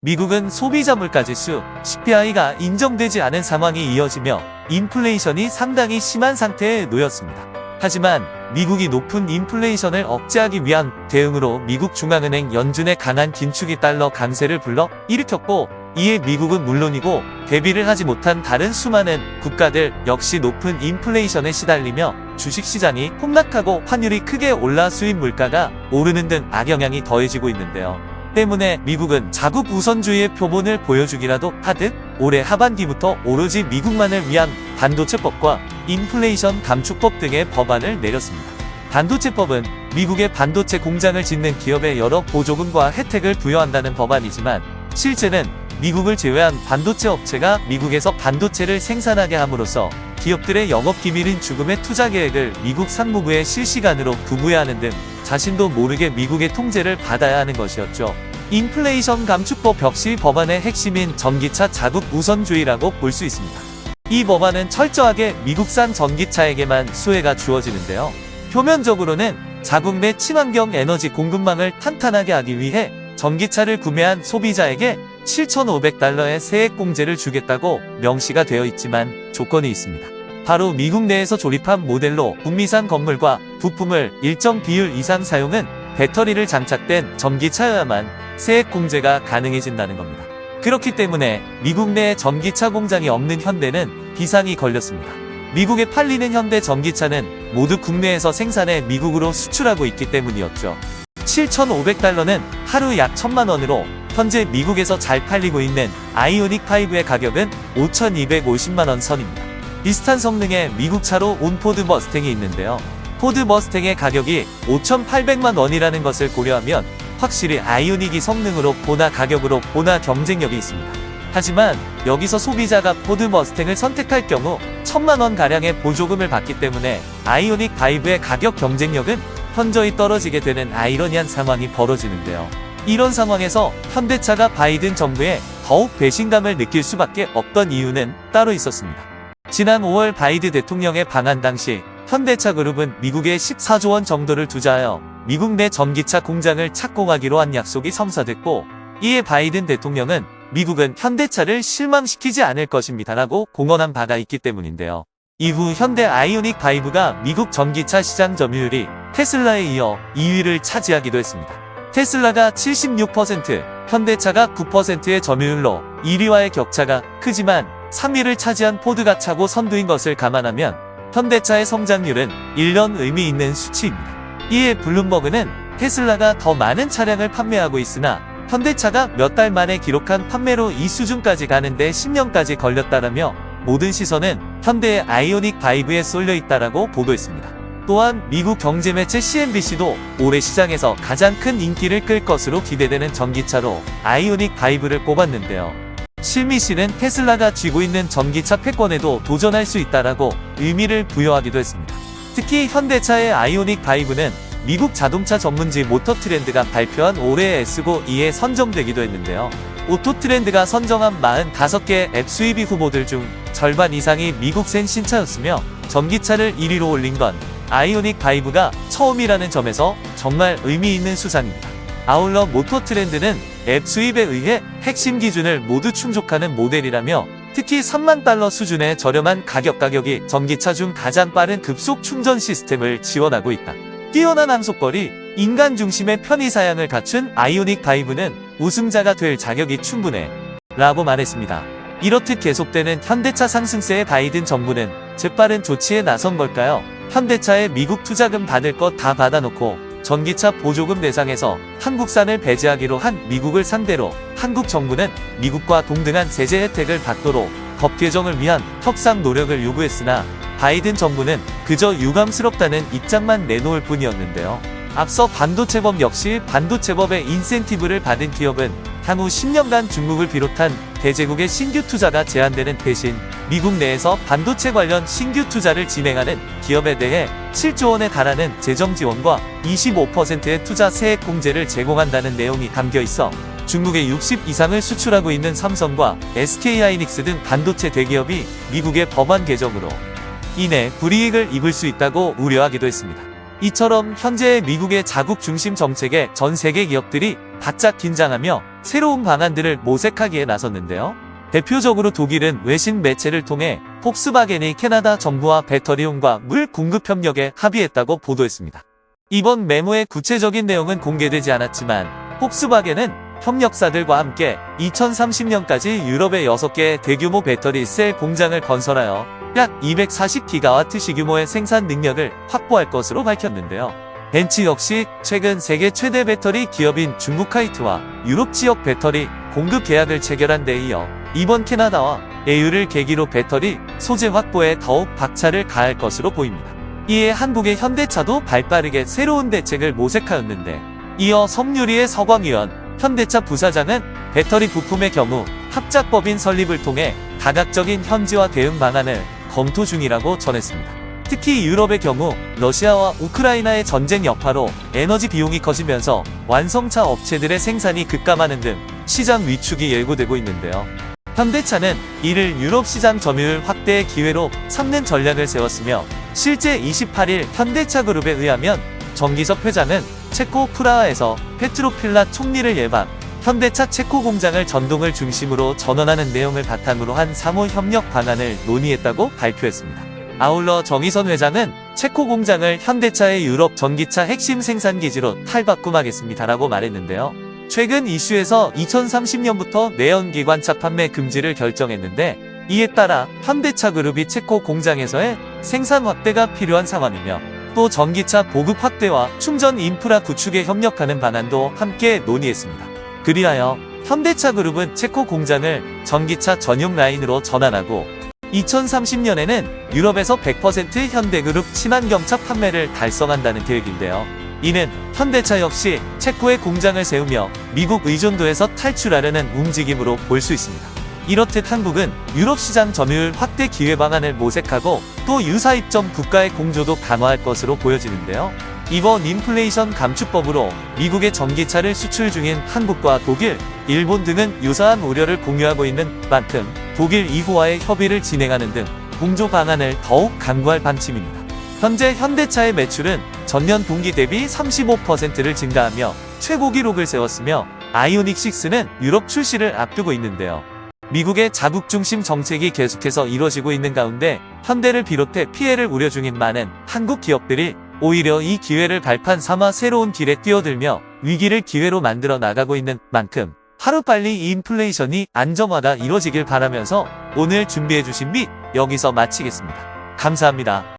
미국은 소비자 물가지수 CPI가 인정되지 않은 상황이 이어지며 인플레이션이 상당히 심한 상태에 놓였습니다. 하지만 미국이 높은 인플레이션을 억제하기 위한 대응으로 미국 중앙은행 연준의 강한 긴축이 달러 강세를 불러 일으켰고, 이에 미국은 물론이고 대비를 하지 못한 다른 수많은 국가들 역시 높은 인플레이션에 시달리며 주식시장이 폭락하고 환율이 크게 올라 수입 물가가 오르는 등 악영향이 더해지고 있는데요. 때문에 미국은 자국 우선주의의 표본을 보여주기라도 하듯 올해 하반기부터 오로지 미국만을 위한 반도체법과 인플레이션 감축법 등의 법안을 내렸습니다. 반도체법은 미국의 반도체 공장을 짓는 기업에 여러 보조금과 혜택을 부여한다는 법안이지만, 실제는 미국을 제외한 반도체 업체가 미국에서 반도체를 생산하게 함으로써 기업들의 영업기밀인 죽음의 투자 계획을 미국 상무부에 실시간으로 부부해하는 등 자신도 모르게 미국의 통제를 받아야 하는 것이었죠. 인플레이션 감축법 역시 법안의 핵심인 전기차 자국 우선주의라고 볼 수 있습니다. 이 법안은 철저하게 미국산 전기차에게만 수혜가 주어지는데요. 표면적으로는 자국 내 친환경 에너지 공급망을 탄탄하게 하기 위해 전기차를 구매한 소비자에게 $7,500의 세액공제를 주겠다고 명시가 되어 있지만 조건이 있습니다. 바로 미국 내에서 조립한 모델로 북미산 건물과 부품을 일정 비율 이상 사용은 배터리를 장착된 전기차여야만 세액공제가 가능해진다는 겁니다. 그렇기 때문에 미국 내에 전기차 공장이 없는 현대는 비상이 걸렸습니다. 미국에 팔리는 현대 전기차는 모두 국내에서 생산해 미국으로 수출하고 있기 때문이었죠. $7,500는 하루 약 1,000만 원으로 현재 미국에서 잘 팔리고 있는 아이오닉5의 가격은 5,250만 원 선입니다. 비슷한 성능의 미국 차로 온 포드 머스탱이 있는데요. 포드 머스탱의 가격이 5,800만 원이라는 것을 고려하면 확실히 아이오닉이 성능으로 보나 가격으로 보나 경쟁력이 있습니다. 하지만 여기서 소비자가 포드 머스탱을 선택할 경우 1,000만 원 가량의 보조금을 받기 때문에 아이오닉5의 가격 경쟁력은 현저히 떨어지게 되는 아이러니한 상황이 벌어지는데요. 이런 상황에서 현대차가 바이든 정부에 더욱 배신감을 느낄 수밖에 없던 이유는 따로 있었습니다. 지난 5월 바이든 대통령의 방한 당시 현대차 그룹은 미국에 14조 원 정도를 투자하여 미국 내 전기차 공장을 착공하기로 한 약속이 성사됐고, 이에 바이든 대통령은 미국은 현대차를 실망시키지 않을 것입니다 라고 공언한 바가 있기 때문인데요. 이후 현대 아이오닉5가 미국 전기차 시장 점유율이 테슬라에 이어 2위를 차지하기도 했습니다. 테슬라가 76%, 현대차가 9%의 점유율로 1위와의 격차가 크지만 3위를 차지한 포드가 차고 선두인 것을 감안하면 현대차의 성장률은 1년 의미 있는 수치입니다. 이에 블룸버그는 테슬라가 더 많은 차량을 판매하고 있으나 현대차가 몇 달 만에 기록한 판매로 이 수준까지 가는데 10년까지 걸렸다라며 모든 시선은 현대의 아이오닉5에 쏠려 있다라고 보도했습니다. 또한 미국 경제매체 CNBC도 올해 시장에서 가장 큰 인기를 끌 것으로 기대되는 전기차로 아이오닉5를 꼽았는데요. CNBC는 테슬라가 쥐고 있는 전기차 패권에도 도전할 수 있다라고 의미를 부여하기도 했습니다. 특히 현대차의 아이오닉5는 미국 자동차 전문지 모터트렌드가 발표한 올해의 S5E에 선정되기도 했는데요. 오토트렌드가 선정한 45개 앱 수입이 후보들 중 절반 이상이 미국생 신차였으며 전기차를 1위로 올린 건 아이오닉5가 처음이라는 점에서 정말 의미 있는 수상입니다. 아울러 모토트렌드는 앱 수입에 의해 핵심 기준을 모두 충족하는 모델이라며 특히 $30,000 수준의 저렴한 가격이 전기차 중 가장 빠른 급속 충전 시스템을 지원하고 있다. 뛰어난 항속거리, 인간 중심의 편의 사양을 갖춘 아이오닉5는 우승자가 될 자격이 충분해 라고 말했습니다. 이렇듯 계속되는 현대차 상승세의 바이든 정부는 재빠른 조치에 나선 걸까요? 현대차에 미국 투자금 받을 것 다 받아놓고 전기차 보조금 대상에서 한국산을 배제하기로 한 미국을 상대로 한국 정부는 미국과 동등한 세제 혜택을 받도록 법 개정을 위한 협상 노력을 요구했으나 바이든 정부는 그저 유감스럽다는 입장만 내놓을 뿐이었는데요. 앞서 반도체법 역시 반도체법의 인센티브를 받은 기업은 향후 10년간 중국을 비롯한 대제국의 신규 투자가 제한되는 대신 미국 내에서 반도체 관련 신규 투자를 진행하는 기업에 대해 7조 원에 달하는 재정 지원과 25%의 투자 세액 공제를 제공한다는 내용이 담겨 있어 중국에 60 이상을 수출하고 있는 삼성과 SK하이닉스 등 반도체 대기업이 미국의 법안 개정으로 인해 불이익을 입을 수 있다고 우려하기도 했습니다. 이처럼 현재의 미국의 자국 중심 정책에 전 세계 기업들이 바짝 긴장하며 새로운 방안들을 모색하기에 나섰는데요. 대표적으로 독일은 외신 매체를 통해 폭스바겐이 캐나다 정부와 배터리용과 물 공급 협력에 합의했다고 보도했습니다. 이번 메모의 구체적인 내용은 공개되지 않았지만 폭스바겐은 협력사들과 함께 2030년까지 유럽의 6개의 대규모 배터리 셀 공장을 건설하여 약 240기가와트 규모의 생산 능력을 확보할 것으로 밝혔는데요. 벤츠 역시 최근 세계 최대 배터리 기업인 중국 하이트와 유럽 지역 배터리 공급 계약을 체결한 데 이어 이번 캐나다와 EU를 계기로 배터리 소재 확보에 더욱 박차를 가할 것으로 보입니다. 이에 한국의 현대차도 발빠르게 새로운 대책을 모색하였는데, 이어 섬유리의 서광의원 현대차 부사장은 배터리 부품의 경우 합작법인 설립을 통해 다각적인 현지화 대응 방안을 검토 중이라고 전했습니다. 특히 유럽의 경우 러시아와 우크라이나의 전쟁 여파로 에너지 비용이 커지면서 완성차 업체들의 생산이 급감하는 등 시장 위축이 예고되고 있는데요. 현대차는 이를 유럽 시장 점유율 확대의 기회로 삼는 전략을 세웠으며, 실제 28일 현대차그룹에 의하면 정기석 회장은 체코 프라하에서 페트로필라 총리를 예방, 현대차 체코 공장을 전동을 중심으로 전환하는 내용을 바탕으로 한 상호 협력 방안을 논의했다고 발표했습니다. 아울러 정의선 회장은 체코 공장을 현대차의 유럽 전기차 핵심 생산기지로 탈바꿈하겠습니다라고 말했는데요. 최근 이슈에서 2030년부터 내연기관차 판매 금지를 결정했는데, 이에 따라 현대차 그룹이 체코 공장에서의 생산 확대가 필요한 상황이며, 또 전기차 보급 확대와 충전 인프라 구축에 협력하는 방안도 함께 논의했습니다. 그리하여 현대차 그룹은 체코 공장을 전기차 전용 라인으로 전환하고 2030년에는 유럽에서 100% 현대그룹 친환경차 판매를 달성한다는 계획인데요. 이는 현대차 역시 체코에 공장을 세우며 미국 의존도에서 탈출하려는 움직임으로 볼 수 있습니다. 이렇듯 한국은 유럽 시장 점유율 확대 기회 방안을 모색하고 또 유사입점 국가의 공조도 강화할 것으로 보여지는데요. 이번 인플레이션 감축법으로 미국의 전기차를 수출 중인 한국과 독일, 일본 등은 유사한 우려를 공유하고 있는 만큼 독일 2호와의 협의를 진행하는 등 공조 방안을 더욱 강구할 방침입니다. 현재 현대차의 매출은 전년 동기 대비 35%를 증가하며 최고 기록을 세웠으며, 아이오닉6는 유럽 출시를 앞두고 있는데요. 미국의 자국 중심 정책이 계속해서 이뤄지고 있는 가운데 현대를 비롯해 피해를 우려 중인 많은 한국 기업들이 오히려 이 기회를 발판 삼아 새로운 길에 뛰어들며 위기를 기회로 만들어 나가고 있는 만큼 하루빨리 이 인플레이션이 안정화가 이뤄지길 바라면서 오늘 준비해주신 미 여기서 마치겠습니다. 감사합니다.